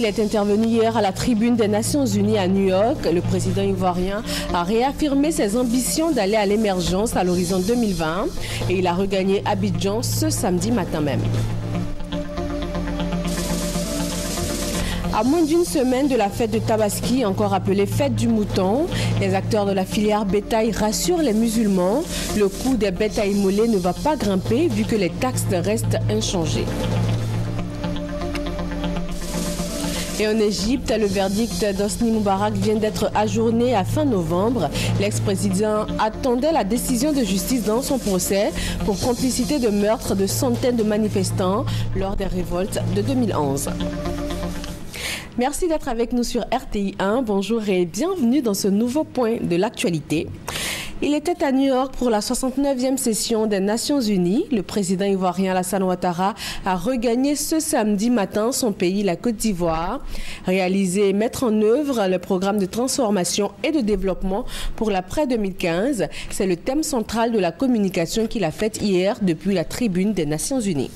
Il est intervenu hier à la tribune des Nations Unies à New York. Le président ivoirien a réaffirmé ses ambitions d'aller à l'émergence à l'horizon 2020 et il a regagné Abidjan ce samedi matin même. À moins d'une semaine de la fête de Tabaski, encore appelée fête du mouton, les acteurs de la filière bétail rassurent les musulmans. Le coût des bêtes à immoler ne va pas grimper vu que les taxes restent inchangées. Et en Égypte, le verdict d'Hosni Moubarak vient d'être ajourné à fin novembre. L'ex-président attendait la décision de justice dans son procès pour complicité de meurtre de centaines de manifestants lors des révoltes de 2011. Merci d'être avec nous sur RTI 1. Bonjour et bienvenue dans ce nouveau point de l'actualité. Il était à New York pour la 69e session des Nations Unies. Le président ivoirien Alassane Ouattara a regagné ce samedi matin son pays, la Côte d'Ivoire. Réaliser et mettre en œuvre le programme de transformation et de développement pour l'après-2015, c'est le thème central de la communication qu'il a faite hier depuis la tribune des Nations Unies.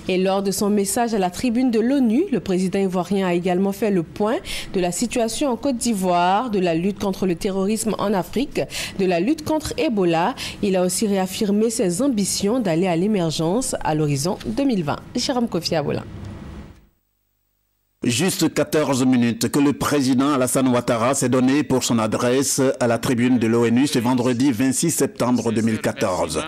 Et lors de son message à la tribune de l'ONU, le président ivoirien a également fait le point de la situation en Côte d'Ivoire, de la lutte contre le terrorisme en Afrique, de la lutte contre Ebola. Il a aussi réaffirmé ses ambitions d'aller à l'émergence à l'horizon 2020. Jérôme Kofi Abola. Juste 14 minutes que le président Alassane Ouattara s'est donné pour son adresse à la tribune de l'ONU ce vendredi 26 septembre 2014.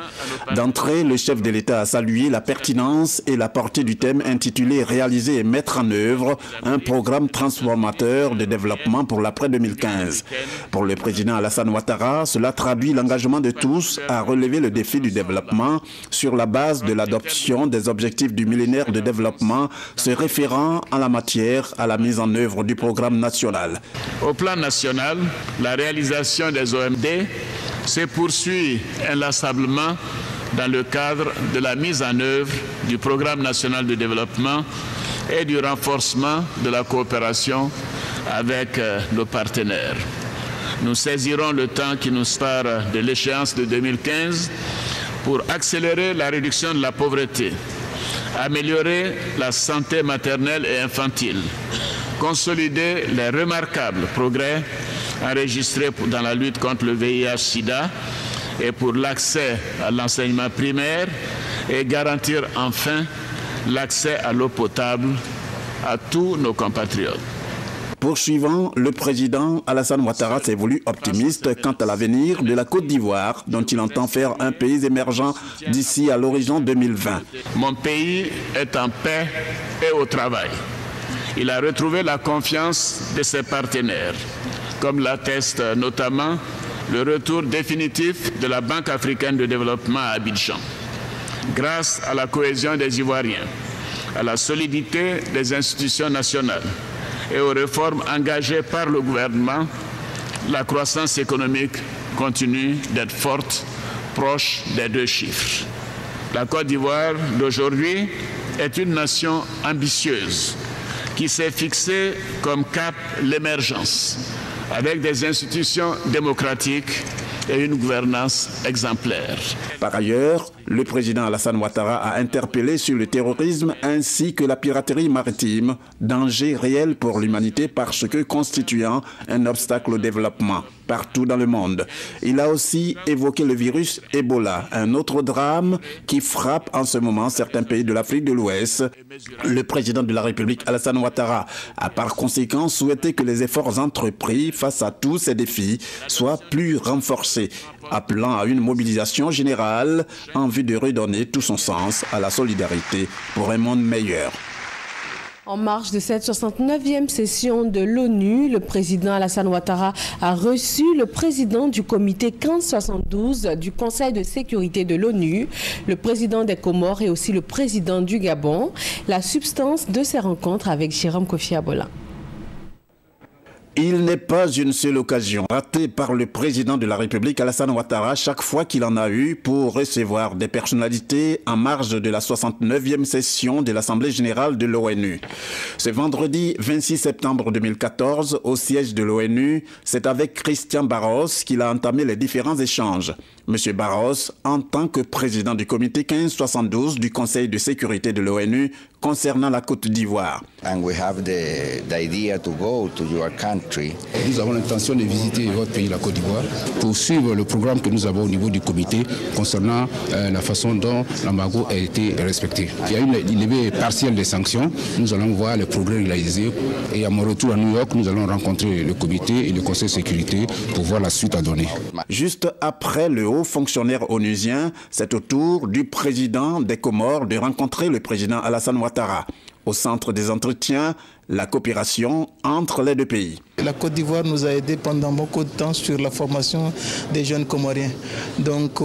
D'entrée, le chef de l'État a salué la pertinence et la portée du thème intitulé « Réaliser et mettre en œuvre un programme transformateur de développement pour l'après-2015 ». Pour le président Alassane Ouattara, cela traduit l'engagement de tous à relever le défi du développement sur la base de l'adoption des objectifs du millénaire de développement se référant en la matière à la mise en œuvre du programme national. Au plan national, la réalisation des OMD se poursuit inlassablement dans le cadre de la mise en œuvre du programme national de développement et du renforcement de la coopération avec nos partenaires. Nous saisirons le temps qui nous sépare de l'échéance de 2015 pour accélérer la réduction de la pauvreté, améliorer la santé maternelle et infantile, consolider les remarquables progrès enregistrés dans la lutte contre le VIH-Sida et pour l'accès à l'enseignement primaire et garantir enfin l'accès à l'eau potable à tous nos compatriotes. Poursuivant, le président Alassane Ouattara s'est voulu optimiste quant à l'avenir de la Côte d'Ivoire, dont il entend faire un pays émergent d'ici à l'horizon 2020. Mon pays est en paix et au travail. Il a retrouvé la confiance de ses partenaires, comme l'atteste notamment le retour définitif de la Banque africaine de développement à Abidjan. Grâce à la cohésion des Ivoiriens, à la solidité des institutions nationales, et aux réformes engagées par le gouvernement, la croissance économique continue d'être forte, proche des 2 chiffres. La Côte d'Ivoire d'aujourd'hui est une nation ambitieuse qui s'est fixée comme cap l'émergence, avec des institutions démocratiques et une gouvernance exemplaire. Par ailleurs, le président Alassane Ouattara a interpellé sur le terrorisme ainsi que la piraterie maritime, danger réel pour l'humanité parce que constituant un obstacle au développement partout dans le monde. Il a aussi évoqué le virus Ebola, un autre drame qui frappe en ce moment certains pays de l'Afrique de l'Ouest. Le président de la République Alassane Ouattara a par conséquent souhaité que les efforts entrepris face à tous ces défis soient plus renforcés, appelant à une mobilisation générale en vue de redonner tout son sens à la solidarité pour un monde meilleur. En marge de cette 69e session de l'ONU, le président Alassane Ouattara a reçu le président du comité 1572 du Conseil de sécurité de l'ONU, le président des Comores et aussi le président du Gabon. La substance de ces rencontres avec Jérôme Kofi Abola. Il n'est pas une seule occasion ratée par le président de la République Alassane Ouattara chaque fois qu'il en a eu pour recevoir des personnalités en marge de la 69e session de l'Assemblée générale de l'ONU. Ce vendredi 26 septembre 2014, au siège de l'ONU, c'est avec Christian Barros qu'il a entamé les différents échanges. M. Barros, en tant que président du comité 1572 du Conseil de sécurité de l'ONU, concernant la Côte d'Ivoire. Nous avons l'intention de visiter votre pays, la Côte d'Ivoire, pour suivre le programme que nous avons au niveau du comité concernant la façon dont l'embargo a été respecté. Il y a une levée partielle des sanctions. Nous allons voir les progrès réalisés et à mon retour à New York, nous allons rencontrer le comité et le conseil de sécurité pour voir la suite à donner. Juste après le haut fonctionnaire onusien, c'est au tour du président des Comores de rencontrer le président Alassane Ouattara. Au centre des entretiens, la coopération entre les deux pays. La Côte d'Ivoire nous a aidés pendant beaucoup de temps sur la formation des jeunes Comoriens. Donc,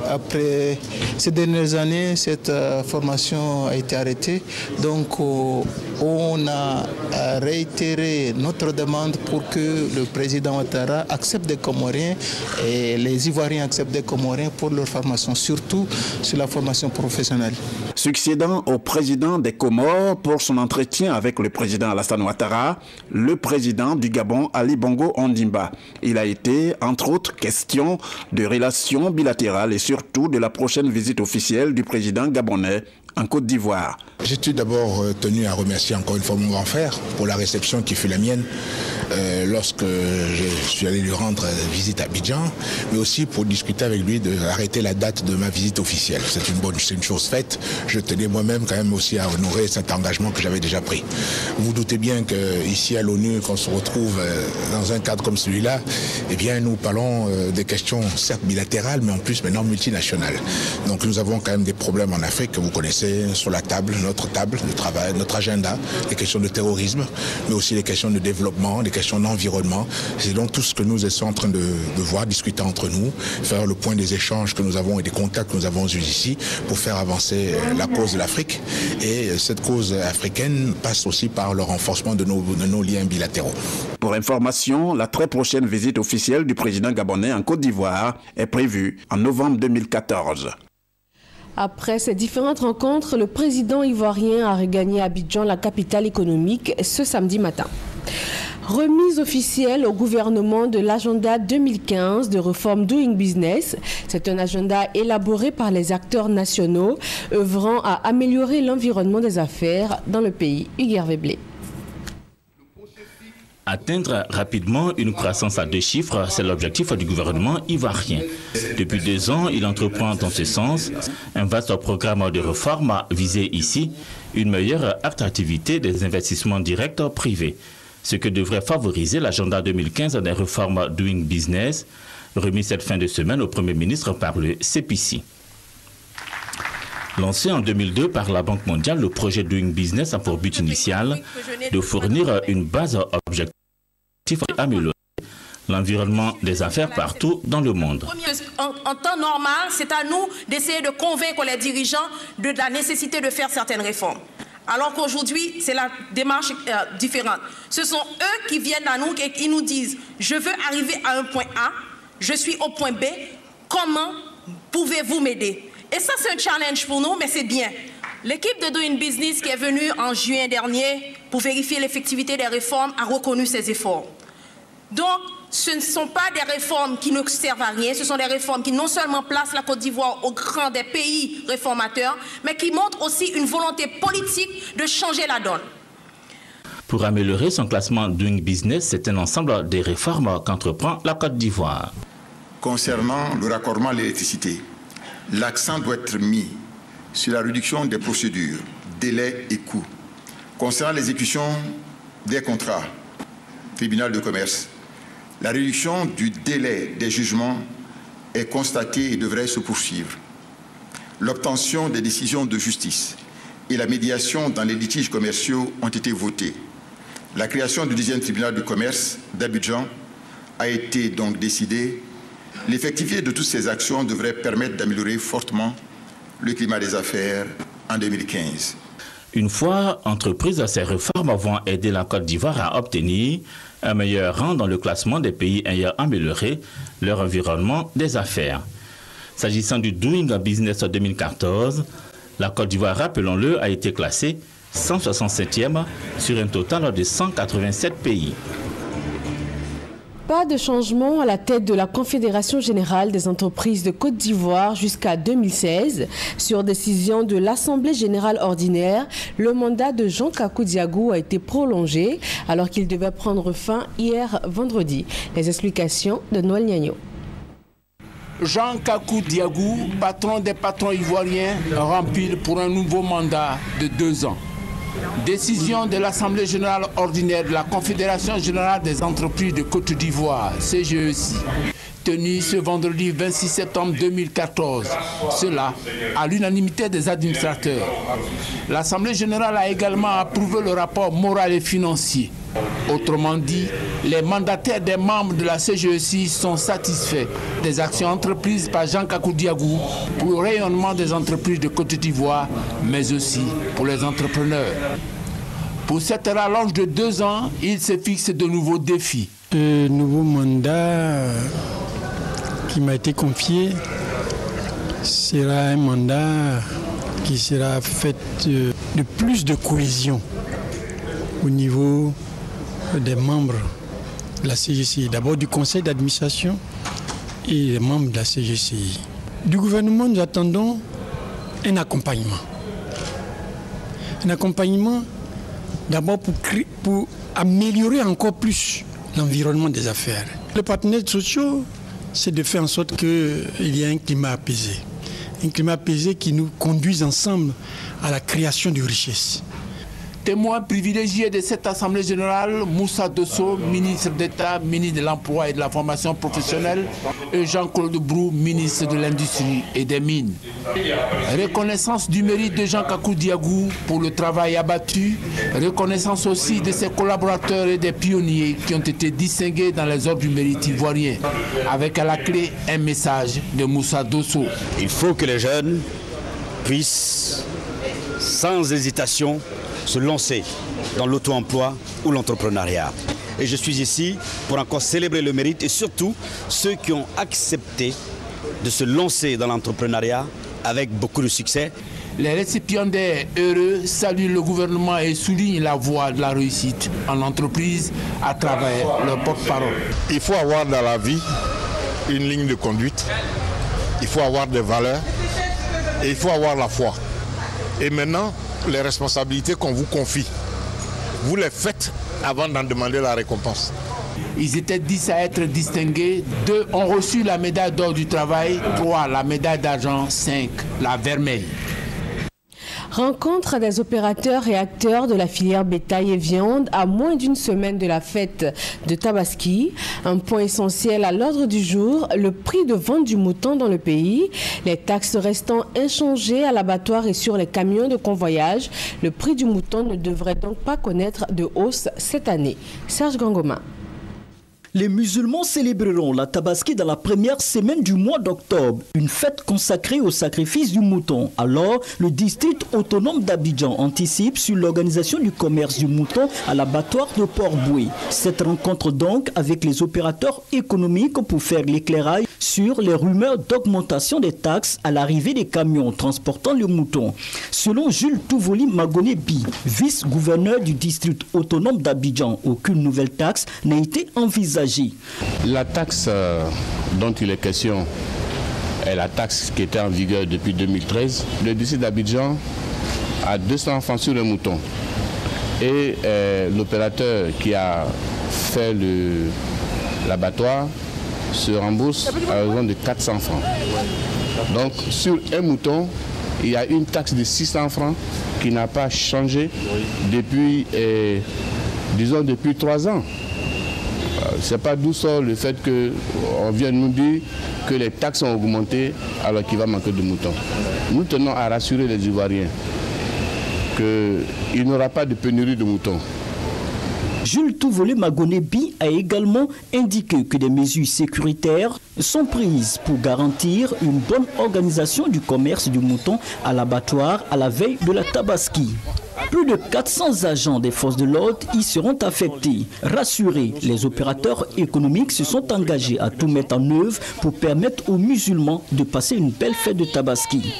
après ces dernières années, cette formation a été arrêtée. Donc, on a réitéré notre demande pour que le président Ouattara accepte des Comoriens et les Ivoiriens acceptent des Comoriens pour leur formation, surtout sur la formation professionnelle. Succédant au président des Comores pour son entretien avec le président Alassane Ouattara, le président du Gabon, Ali Bongo Ondimba. Il a été, entre autres, question de relations bilatérales et surtout de la prochaine visite officielle du président gabonais en Côte d'Ivoire. J'ai d'abord tenu à remercier encore une fois mon grand frère pour la réception qui fut la mienne lorsque je suis allé lui rendre visite à Abidjan, mais aussi pour discuter avec lui d'arrêter la date de ma visite officielle. C'est une chose faite. Je tenais moi-même quand même aussi à honorer cet engagement que j'avais déjà pris. Vous vous doutez bien qu'ici à l'ONU, quand on se retrouve dans un cadre comme celui-là, eh bien nous parlons des questions certes bilatérales, mais en plus maintenant multinationales. Donc nous avons quand même des problèmes en Afrique que vous connaissez sur la table, notre table de travail, notre agenda, les questions de terrorisme, mais aussi les questions de développement, les questions d'environnement. C'est donc tout ce que nous sommes en train de voir, discuter entre nous, faire le point des échanges que nous avons et des contacts que nous avons eu ici pour faire avancer la cause de l'Afrique. Et cette cause africaine passe aussi par le renforcement de nos liens bilatéraux. Pour information, la très prochaine visite officielle du président gabonais en Côte d'Ivoire est prévue en novembre 2014. Après ces différentes rencontres, le président ivoirien a regagné Abidjan, la capitale économique, ce samedi matin. Remise officielle au gouvernement de l'agenda 2015 de réforme Doing Business. C'est un agenda élaboré par les acteurs nationaux œuvrant à améliorer l'environnement des affaires dans le pays. Hugues Veblé. Atteindre rapidement une croissance à 2 chiffres, c'est l'objectif du gouvernement ivoirien. Depuis 2 ans, il entreprend dans ce sens un vaste programme de réforme visé ici une meilleure attractivité des investissements directs privés, ce que devrait favoriser l'agenda 2015 des réformes Doing Business, remis cette fin de semaine au Premier ministre par le CPC. Lancé en 2002 par la Banque mondiale, le projet Doing Business a pour but initial de fournir une base objective et améliorer l'environnement des affaires partout dans le monde. En temps normal, c'est à nous d'essayer de convaincre les dirigeants de la nécessité de faire certaines réformes. Alors qu'aujourd'hui, c'est la démarche différente. Ce sont eux qui viennent à nous et qui nous disent « Je veux arriver à un point A, je suis au point B, comment pouvez-vous m'aider ?» Et ça, c'est un challenge pour nous, mais c'est bien. L'équipe de Doing Business qui est venue en juin dernier pour vérifier l'effectivité des réformes a reconnu ces efforts. Donc, ce ne sont pas des réformes qui ne servent à rien, ce sont des réformes qui non seulement placent la Côte d'Ivoire au rang des pays réformateurs, mais qui montrent aussi une volonté politique de changer la donne. Pour améliorer son classement Doing Business, c'est un ensemble des réformes qu'entreprend la Côte d'Ivoire. Concernant le raccordement à l'électricité, l'accent doit être mis sur la réduction des procédures, délais et coûts. Concernant l'exécution des contrats, tribunal de commerce, la réduction du délai des jugements est constatée et devrait se poursuivre. L'obtention des décisions de justice et la médiation dans les litiges commerciaux ont été votées. La création du 10e tribunal de commerce d'Abidjan a été donc décidée. L'effectivité de toutes ces actions devrait permettre d'améliorer fortement le climat des affaires en 2015. Une fois entreprises, ces réformes vont aider la Côte d'Ivoire à obtenir un meilleur rang dans le classement des pays ayant amélioré leur environnement des affaires. S'agissant du Doing Business 2014, la Côte d'Ivoire, rappelons-le, a été classée 167e sur un total de 187 pays. Pas de changement à la tête de la Confédération générale des entreprises de Côte d'Ivoire jusqu'à 2016. Sur décision de l'Assemblée générale ordinaire, le mandat de Jean Kakou Diagou a été prolongé alors qu'il devait prendre fin hier vendredi. Les explications de Noël Niagno. Jean Kakou Diagou, patron des patrons ivoiriens, rempile pour un nouveau mandat de 2 ans. Décision de l'Assemblée générale ordinaire de la Confédération générale des entreprises de Côte d'Ivoire, CGEC, tenue ce vendredi 26 septembre 2014. Cela à l'unanimité des administrateurs. L'Assemblée générale a également approuvé le rapport moral et financier. Autrement dit, les mandataires des membres de la CGEC sont satisfaits des actions entreprises par Jean Kakou Diagou pour le rayonnement des entreprises de Côte d'Ivoire, mais aussi pour les entrepreneurs. Pour cette rallonge de 2 ans, il se fixe de nouveaux défis. Le nouveau mandat qui m'a été confié sera un mandat qui sera fait de plus de cohésion au niveau des membres de la CGCI, d'abord du conseil d'administration et des membres de la CGCI. Du gouvernement, nous attendons un accompagnement. Un accompagnement d'abord pour améliorer encore plus l'environnement des affaires. Les partenaires sociaux, c'est de faire en sorte qu'il y ait un climat apaisé. Un climat apaisé qui nous conduise ensemble à la création de richesses. Témoin privilégié de cette Assemblée générale, Moussa Dosso, ministre d'État, ministre de l'Emploi et de la Formation professionnelle, et Jean-Claude Brou, ministre de l'Industrie et des Mines. Reconnaissance du mérite de Jean Kakou Diagou pour le travail abattu, reconnaissance aussi de ses collaborateurs et des pionniers qui ont été distingués dans les ordres du mérite ivoirien, avec à la clé un message de Moussa Dosso. Il faut que les jeunes puissent, sans hésitation, se lancer dans l'auto-emploi ou l'entrepreneuriat. Et je suis ici pour encore célébrer le mérite et surtout ceux qui ont accepté de se lancer dans l'entrepreneuriat avec beaucoup de succès. Les récipiendaires heureux saluent le gouvernement et soulignent la voie de la réussite en entreprise à travers leur porte-parole. Il faut avoir dans la vie une ligne de conduite, il faut avoir des valeurs et il faut avoir la foi. Et maintenant, les responsabilités qu'on vous confie, vous les faites avant d'en demander la récompense. Ils étaient 10 à être distingués, 2 ont reçu la médaille d'or du travail, 3 la médaille d'argent, 5 la vermeille. Rencontre des opérateurs et acteurs de la filière bétail et viande à moins d'une semaine de la fête de Tabaski. Un point essentiel à l'ordre du jour, le prix de vente du mouton dans le pays. Les taxes restant inchangées à l'abattoir et sur les camions de convoyage, le prix du mouton ne devrait donc pas connaître de hausse cette année. Serge Gangoma. Les musulmans célébreront la Tabaski dans la première semaine du mois d'octobre, une fête consacrée au sacrifice du mouton. Alors, le district autonome d'Abidjan anticipe sur l'organisation du commerce du mouton à l'abattoir de Port-Boué. Cette rencontre donc avec les opérateurs économiques pour faire l'éclairage sur les rumeurs d'augmentation des taxes à l'arrivée des camions transportant le mouton. Selon Jules Touvoli Magoné-Bi, vice-gouverneur du district autonome d'Abidjan, aucune nouvelle taxe n'a été envisagée. La taxe dont il est question est la taxe qui était en vigueur depuis 2013. Le district d'Abidjan a 200 francs sur le mouton. Et l'opérateur qui a fait l'abattoir se rembourse à raison de 400 francs. Donc sur un mouton, il y a une taxe de 600 francs qui n'a pas changé depuis, disons, depuis 3 ans. C'est pas d'où sort le fait qu'on vient nous dire que les taxes ont augmenté alors qu'il va manquer de moutons. Nous tenons à rassurer les Ivoiriens qu'il n'y aura pas de pénurie de moutons. Jules Touvolé Magoné-Bi a également indiqué que des mesures sécuritaires sont prises pour garantir une bonne organisation du commerce du mouton à l'abattoir à la veille de la Tabaski. Plus de 400 agents des forces de l'ordre y seront affectés. Rassurés, les opérateurs économiques se sont engagés à tout mettre en œuvre pour permettre aux musulmans de passer une belle fête de Tabaski.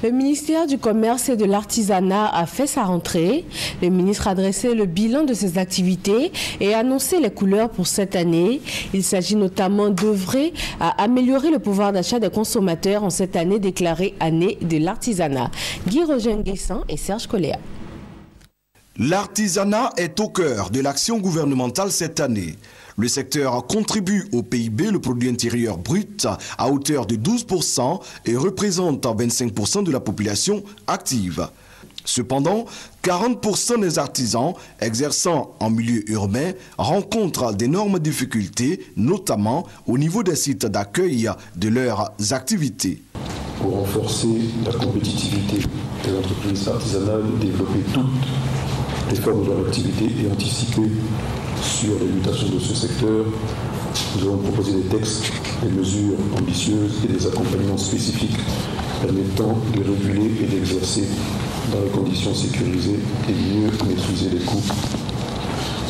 Le ministère du Commerce et de l'Artisanat a fait sa rentrée. Le ministre a dressé le bilan de ses activités et a annoncé les couleurs pour cette année. Il s'agit notamment d'œuvrer à améliorer le pouvoir d'achat des consommateurs en cette année déclarée année de l'artisanat. Guy Roger Nguessan et Serge Coléa. L'artisanat est au cœur de l'action gouvernementale cette année. Le secteur contribue au PIB, le produit intérieur brut, à hauteur de 12% et représente 25% de la population active. Cependant, 40% des artisans exerçant en milieu urbain rencontrent d'énormes difficultés, notamment au niveau des sites d'accueil de leurs activités. Pour renforcer la compétitivité des entreprises artisanales, développer toutes les formes de leur activité et anticiper sur les mutations de ce secteur, nous avons proposé des textes, des mesures ambitieuses et des accompagnements spécifiques permettant de réguler et d'exercer dans les conditions sécurisées et mieux maîtriser les coûts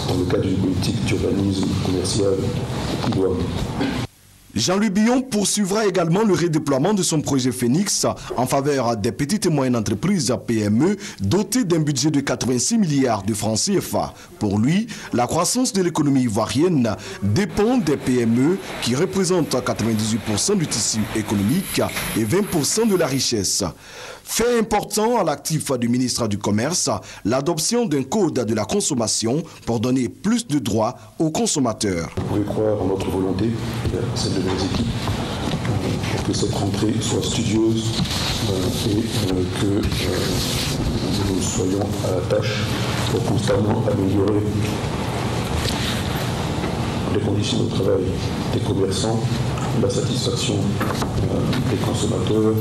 dans le cadre d'une politique d'urbanisme commercial idoine. Jean-Louis Billon poursuivra également le redéploiement de son projet Phoenix en faveur des petites et moyennes entreprises PME dotées d'un budget de 86 milliards de francs CFA. Pour lui, la croissance de l'économie ivoirienne dépend des PME qui représentent 98% du tissu économique et 20% de la richesse. Fait important à l'actif du ministre du Commerce, l'adoption d'un code de la consommation pour donner plus de droits aux consommateurs. Vous pouvez croire en notre volonté, celle de nos équipes, pour que cette rentrée soit studieuse et que nous soyons à la tâche pour constamment améliorer les conditions de travail des commerçants, la satisfaction des consommateurs,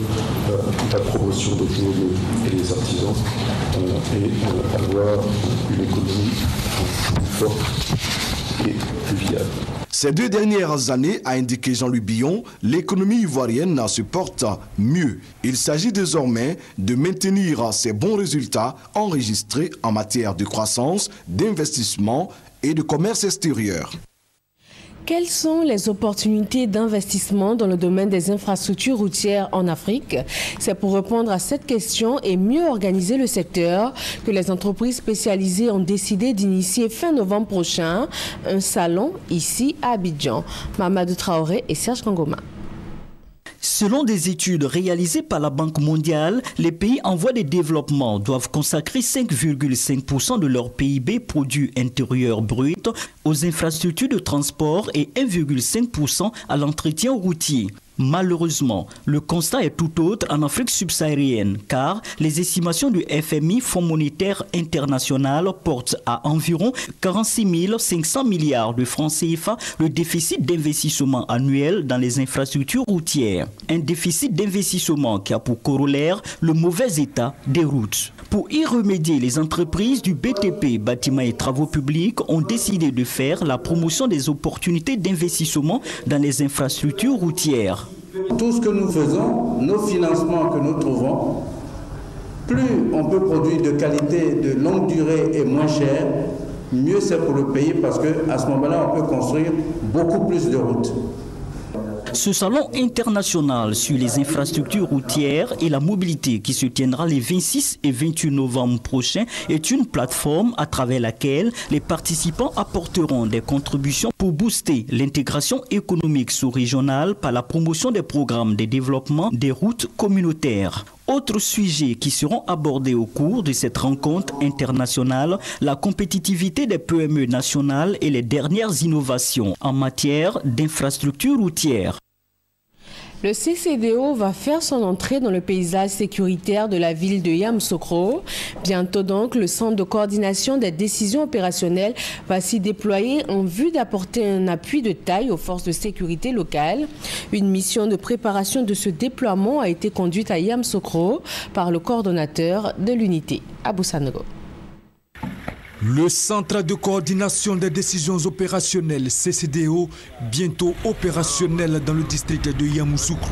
la promotion des PME et des artisans et avoir une économie forte et plus viable. Ces 2 dernières années, a indiqué Jean-Louis Billon, l'économie ivoirienne se porte mieux. Il s'agit désormais de maintenir ces bons résultats enregistrés en matière de croissance, d'investissement et de commerce extérieur. Quelles sont les opportunités d'investissement dans le domaine des infrastructures routières en Afrique? C'est pour répondre à cette question et mieux organiser le secteur que les entreprises spécialisées ont décidé d'initier fin novembre prochain un salon ici à Abidjan. Mamadou Traoré et Serge Kangoma. Selon des études réalisées par la Banque mondiale, les pays en voie de développement doivent consacrer 5,5% de leur PIB produit intérieur brut aux infrastructures de transport et 1,5% à l'entretien routier. Malheureusement, le constat est tout autre en Afrique subsaharienne, car les estimations du FMI, Fonds monétaire international, portent à environ 46 500 milliards de francs CFA le déficit d'investissement annuel dans les infrastructures routières. Un déficit d'investissement qui a pour corollaire le mauvais état des routes. Pour y remédier, les entreprises du BTP, Bâtiments et Travaux Publics, ont décidé de faire la promotion des opportunités d'investissement dans les infrastructures routières. Tout ce que nous faisons, nos financements que nous trouvons, plus on peut produire de qualité, de longue durée et moins cher, mieux c'est pour le pays parce qu'à ce moment-là, on peut construire beaucoup plus de routes. Ce salon international sur les infrastructures routières et la mobilité qui se tiendra les 26 et 28 novembre prochains est une plateforme à travers laquelle les participants apporteront des contributions pour booster l'intégration économique sous-régionale par la promotion des programmes de développement des routes communautaires. Autres sujets qui seront abordés au cours de cette rencontre internationale, la compétitivité des PME nationales et les dernières innovations en matière d'infrastructures routières. Le CCDO va faire son entrée dans le paysage sécuritaire de la ville de Yamoussoukro. Bientôt donc, le centre de coordination des décisions opérationnelles va s'y déployer en vue d'apporter un appui de taille aux forces de sécurité locales. Une mission de préparation de ce déploiement a été conduite à Yamoussoukro par le coordonnateur de l'unité, Abou Sanogo. Le Centre de coordination des décisions opérationnelles CCDO, bientôt opérationnel dans le district de Yamoussoukro.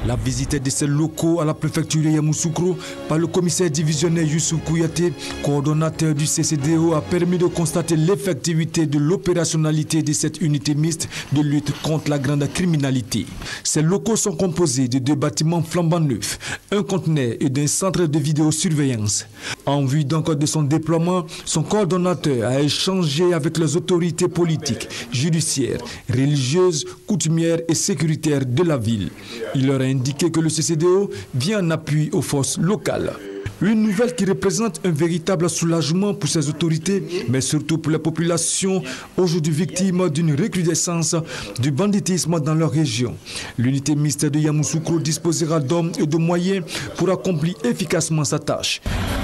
La visite de ces locaux à la préfecture de Yamoussoukro par le commissaire divisionnaire Youssou Kouyaté, coordonnateur du CCDO, a permis de constater l'effectivité de l'opérationnalité de cette unité mixte de lutte contre la grande criminalité. Ces locaux sont composés de 2 bâtiments flambant neufs, un conteneur et d'un centre de vidéosurveillance. En vue donc de son déploiement, son coordonnateur a échangé avec les autorités politiques, judiciaires, religieuses, coutumières et sécuritaires de la ville. Il leur a indiqué que le CCDO vient en appui aux forces locales. Une nouvelle qui représente un véritable soulagement pour ces autorités, mais surtout pour la population aujourd'hui victime d'une recrudescence du banditisme dans leur région. L'unité mixte de Yamoussoukro disposera d'hommes et de moyens pour accomplir efficacement sa tâche.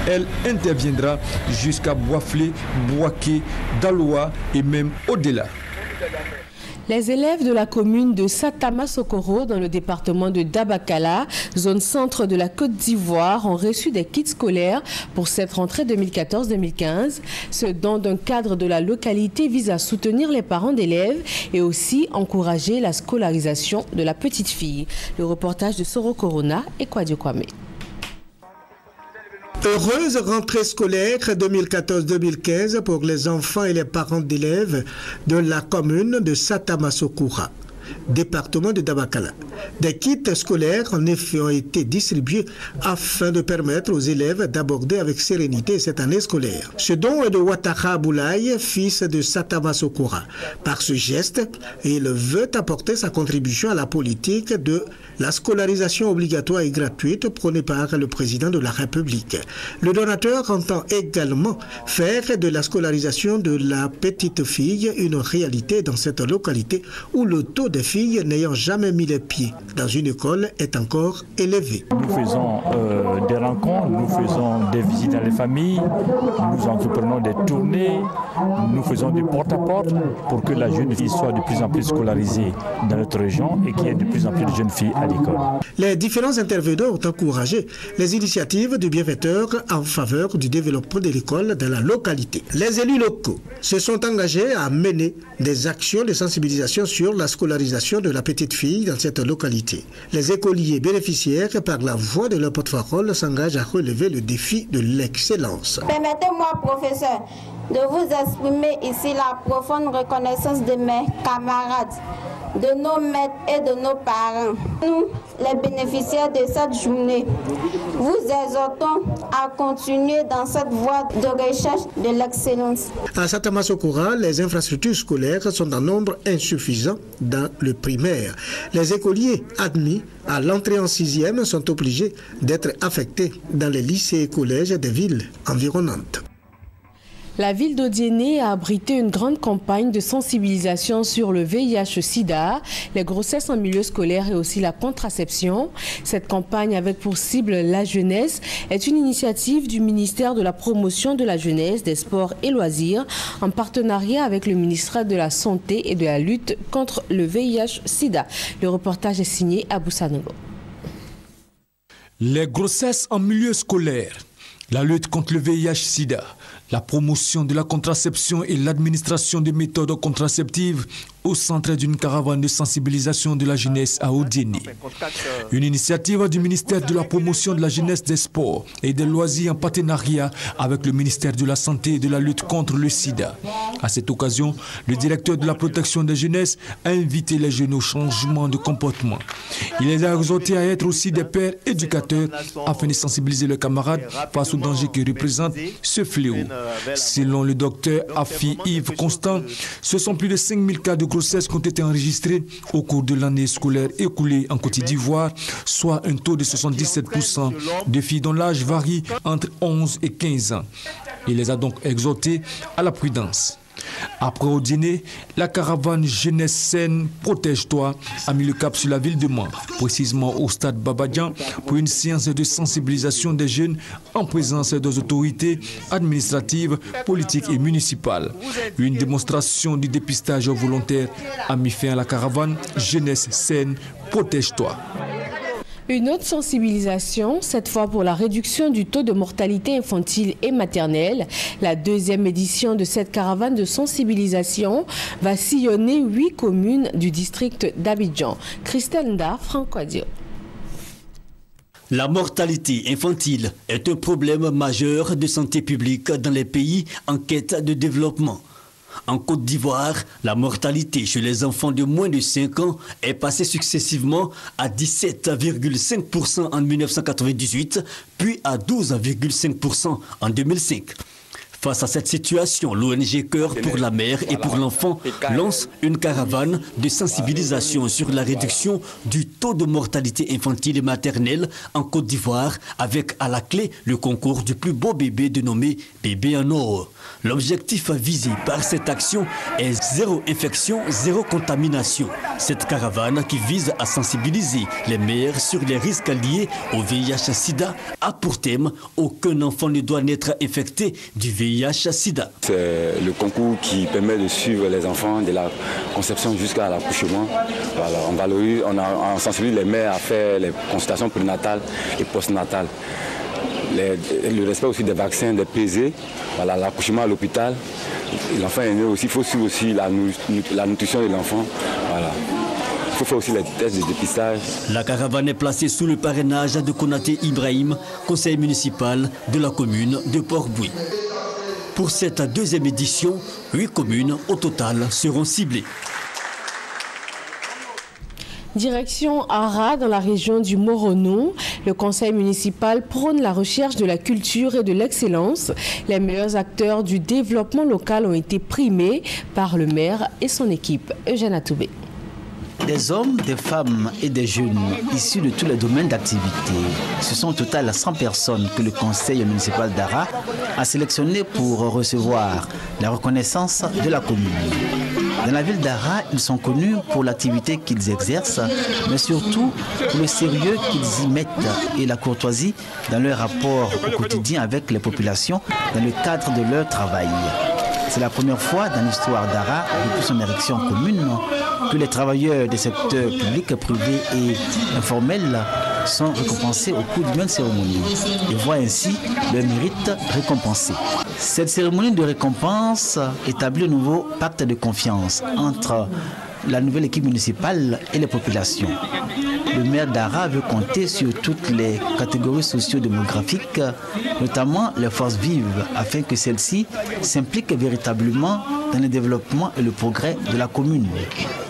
Elle interviendra jusqu'à Boiflé, Bouaké, Daloa et même au-delà. Les élèves de la commune de Satama-Sokoro dans le département de Dabakala, zone centre de la Côte d'Ivoire, ont reçu des kits scolaires pour cette rentrée 2014-2015. Ce don d'un cadre de la localité vise à soutenir les parents d'élèves et aussi encourager la scolarisation de la petite fille. Le reportage de Soro Corona et Kwadio Kwame. Heureuse rentrée scolaire 2014-2015 pour les enfants et les parents d'élèves de la commune de Satama-Sokoro, département de Dabakala. Des kits scolaires en effet ont été distribués afin de permettre aux élèves d'aborder avec sérénité cette année scolaire. Ce don est de Ouattara Aboulaye, fils de Satama-Sokoro. Par ce geste, il veut apporter sa contribution à la politique de la scolarisation obligatoire et gratuite prônée par le président de la République. Le donateur entend également faire de la scolarisation de la petite fille une réalité dans cette localité où le taux des filles n'ayant jamais mis les pieds dans une école est encore élevé. Nous faisons des rencontres, nous faisons des visites dans les familles, nous entreprenons des tournées, nous faisons des porte-à-porte pour que la jeune fille soit de plus en plus scolarisée dans notre région et qu'il y ait de plus en plus de jeunes filles à l'école. Les différents intervenants ont encouragé les initiatives du bienfaiteur en faveur du développement de l'école dans la localité. Les élus locaux se sont engagés à mener des actions de sensibilisation sur la scolarisation de la petite fille dans cette localité. Les écoliers bénéficiaires, par la voix de leur porte-parole, s'engagent à relever le défi de l'excellence. Permettez-moi, professeur, de vous exprimer ici la profonde reconnaissance de mes camarades, de nos maîtres et de nos parents. Nous, les bénéficiaires de cette journée, vous exhortons à continuer dans cette voie de recherche de l'excellence. À Satama-Sokoro, les infrastructures scolaires sont en nombre insuffisant dans le primaire. Les écoliers admis à l'entrée en 6e sont obligés d'être affectés dans les lycées et collèges des villes environnantes. La ville d'Odiéné a abrité une grande campagne de sensibilisation sur le VIH-Sida, les grossesses en milieu scolaire et aussi la contraception. Cette campagne avec pour cible la jeunesse est une initiative du ministère de la Promotion de la Jeunesse, des Sports et Loisirs en partenariat avec le ministère de la Santé et de la lutte contre le VIH-Sida. Le reportage est signé Abou Sanogo. Les grossesses en milieu scolaire, la lutte contre le VIH-Sida, la promotion de la contraception et l'administration des méthodes contraceptives au centre d'une caravane de sensibilisation de la jeunesse à Odiéné. Une initiative du ministère de la Promotion de la Jeunesse, des Sports et des Loisirs en partenariat avec le ministère de la Santé et de la lutte contre le sida. À cette occasion, le directeur de la protection des jeunesses a invité les jeunes au changement de comportement. Il les a exhortés à être aussi des pères éducateurs afin de sensibiliser leurs camarades face au danger que représente ce fléau. Selon le docteur Afi Yves Constant, ce sont plus de 5000 cas de grossesse qui ont été enregistrés au cours de l'année scolaire écoulée en Côte d'Ivoire, soit un taux de 77% de filles dont l'âge varie entre 11 et 15 ans. Il les a donc exhortés à la prudence. Après au dîner, la caravane Jeunesse Saine Protège-toi a mis le cap sur la ville de Mans, précisément au stade Babadian, pour une séance de sensibilisation des jeunes en présence des autorités administratives, politiques et municipales. Une démonstration du dépistage volontaire a mis fin à la caravane Jeunesse Saine Protège-toi. Une autre sensibilisation, cette fois pour la réduction du taux de mortalité infantile et maternelle. La deuxième édition de cette caravane de sensibilisation va sillonner 8 communes du district d'Abidjan. Christelle Nda, Franck Kwadio. La mortalité infantile est un problème majeur de santé publique dans les pays en quête de développement. En Côte d'Ivoire, la mortalité chez les enfants de moins de 5 ans est passée successivement à 17,5% en 1998, puis à 12,5% en 2005. Face à cette situation, l'ONG Cœur pour la mère et pour l'enfant lance une caravane de sensibilisation sur la réduction du taux de mortalité infantile et maternelle en Côte d'Ivoire, avec à la clé le concours du plus beau bébé dénommé Bébé en or. L'objectif visé par cette action est zéro infection, zéro contamination. Cette caravane qui vise à sensibiliser les mères sur les risques liés au VIH-Sida a pour thème « Aucun enfant ne doit naître infecté du VIH-Sida ». C'est le concours qui permet de suivre les enfants de la conception jusqu'à l'accouchement. Voilà, on valorise, on sensibilise les mères à faire les consultations prénatales et postnatales. Le respect aussi des vaccins, des PZ, voilà, l'accouchement à l'hôpital. L'enfant est né aussi, il faut suivre aussi la nutrition de l'enfant. Voilà. Il faut faire aussi les tests de dépistage. La caravane est placée sous le parrainage de Konaté Ibrahim, conseiller municipal de la commune de Port-Bouilly. Pour cette deuxième édition, 8 communes au total seront ciblées. Direction Ara, dans la région du Morono. Le conseil municipal prône la recherche de la culture et de l'excellence. Les meilleurs acteurs du développement local ont été primés par le maire et son équipe. Eugène Atoubé. Des hommes, des femmes et des jeunes issus de tous les domaines d'activité. Ce sont au total 100 personnes que le conseil municipal d'Ara a sélectionné pour recevoir la reconnaissance de la commune. Dans la ville d'Ara, ils sont connus pour l'activité qu'ils exercent, mais surtout pour le sérieux qu'ils y mettent et la courtoisie dans leur rapport au quotidien avec les populations dans le cadre de leur travail. C'est la première fois dans l'histoire d'Ara, depuis son érection commune, que les travailleurs des secteurs publics, privés et informels sont récompensés au cours d'une cérémonie et voient ainsi leur mérite récompensé. Cette cérémonie de récompense établit un nouveau pacte de confiance entre la nouvelle équipe municipale et les populations. Le maire d'Ara veut compter sur toutes les catégories socio-démographiques, notamment les forces vives, afin que celles-ci s'impliquent véritablement dans le développement et le progrès de la commune.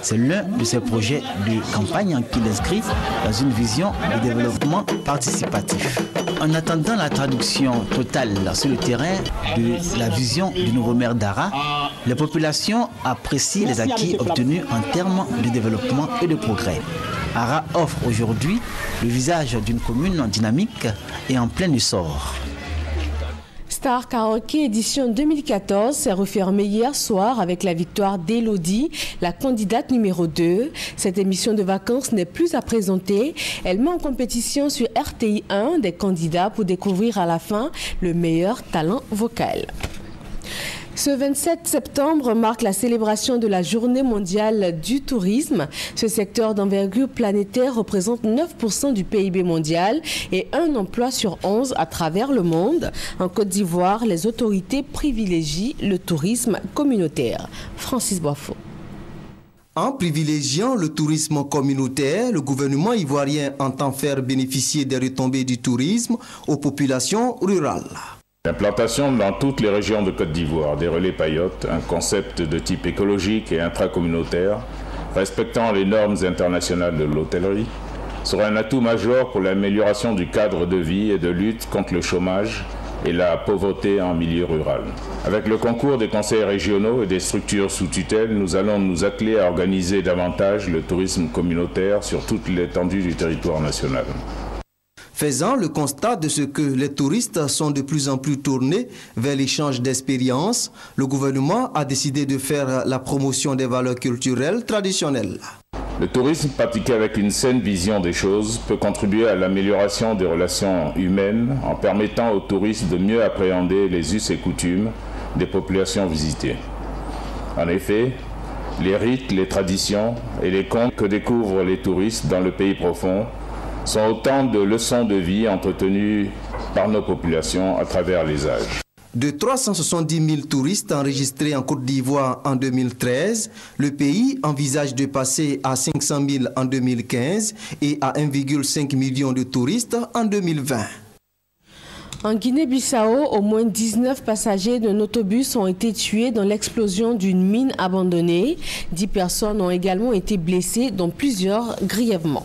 C'est l'un de ces projets de campagne qu'il inscrit dans une vision de développement participatif. En attendant la traduction totale sur le terrain de la vision du nouveau maire d'Ara, les populations apprécient les acquis obtenus en termes de développement et de progrès. Ara offre aujourd'hui le visage d'une commune dynamique et en plein essor. Star Karaoke édition 2014 s'est refermée hier soir avec la victoire d'Elodie, la candidate numéro 2. Cette émission de vacances n'est plus à présenter. Elle met en compétition sur RTI 1 des candidats pour découvrir à la fin le meilleur talent vocal. Ce 27 septembre marque la célébration de la Journée mondiale du tourisme. Ce secteur d'envergure planétaire représente 9% du PIB mondial et 1 emploi sur 11 à travers le monde. En Côte d'Ivoire, les autorités privilégient le tourisme communautaire. Francis Boifo. En privilégiant le tourisme communautaire, le gouvernement ivoirien entend faire bénéficier des retombées du tourisme aux populations rurales. L'implantation dans toutes les régions de Côte d'Ivoire des relais paillotes, un concept de type écologique et intracommunautaire, respectant les normes internationales de l'hôtellerie, sera un atout majeur pour l'amélioration du cadre de vie et de lutte contre le chômage et la pauvreté en milieu rural. Avec le concours des conseils régionaux et des structures sous tutelle, nous allons nous atteler à organiser davantage le tourisme communautaire sur toute l'étendue du territoire national. Faisant le constat de ce que les touristes sont de plus en plus tournés vers l'échange d'expériences, le gouvernement a décidé de faire la promotion des valeurs culturelles traditionnelles. Le tourisme pratiqué avec une saine vision des choses peut contribuer à l'amélioration des relations humaines en permettant aux touristes de mieux appréhender les us et coutumes des populations visitées. En effet, les rites, les traditions et les contes que découvrent les touristes dans le pays profond sont autant de leçons de vie entretenues par nos populations à travers les âges. De 370 000 touristes enregistrés en Côte d'Ivoire en 2013, le pays envisage de passer à 500 000 en 2015 et à 1,5 million de touristes en 2020. En Guinée-Bissau, au moins 19 passagers d'un autobus ont été tués dans l'explosion d'une mine abandonnée. 10 personnes ont également été blessées, dont plusieurs grièvement.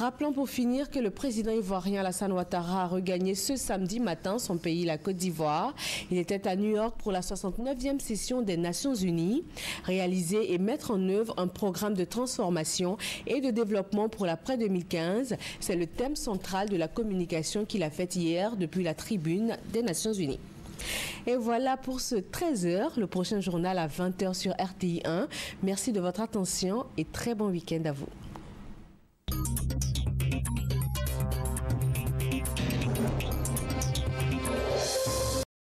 Rappelons pour finir que le président ivoirien Alassane Ouattara a regagné ce samedi matin son pays, la Côte d'Ivoire. Il était à New York pour la 69e session des Nations Unies. Réaliser et mettre en œuvre un programme de transformation et de développement pour l'après-2015, c'est le thème central de la communication qu'il a faite hier depuis la tribune des Nations Unies. Et voilà pour ce 13h, le prochain journal à 20h sur RTI 1. Merci de votre attention et très bon week-end à vous.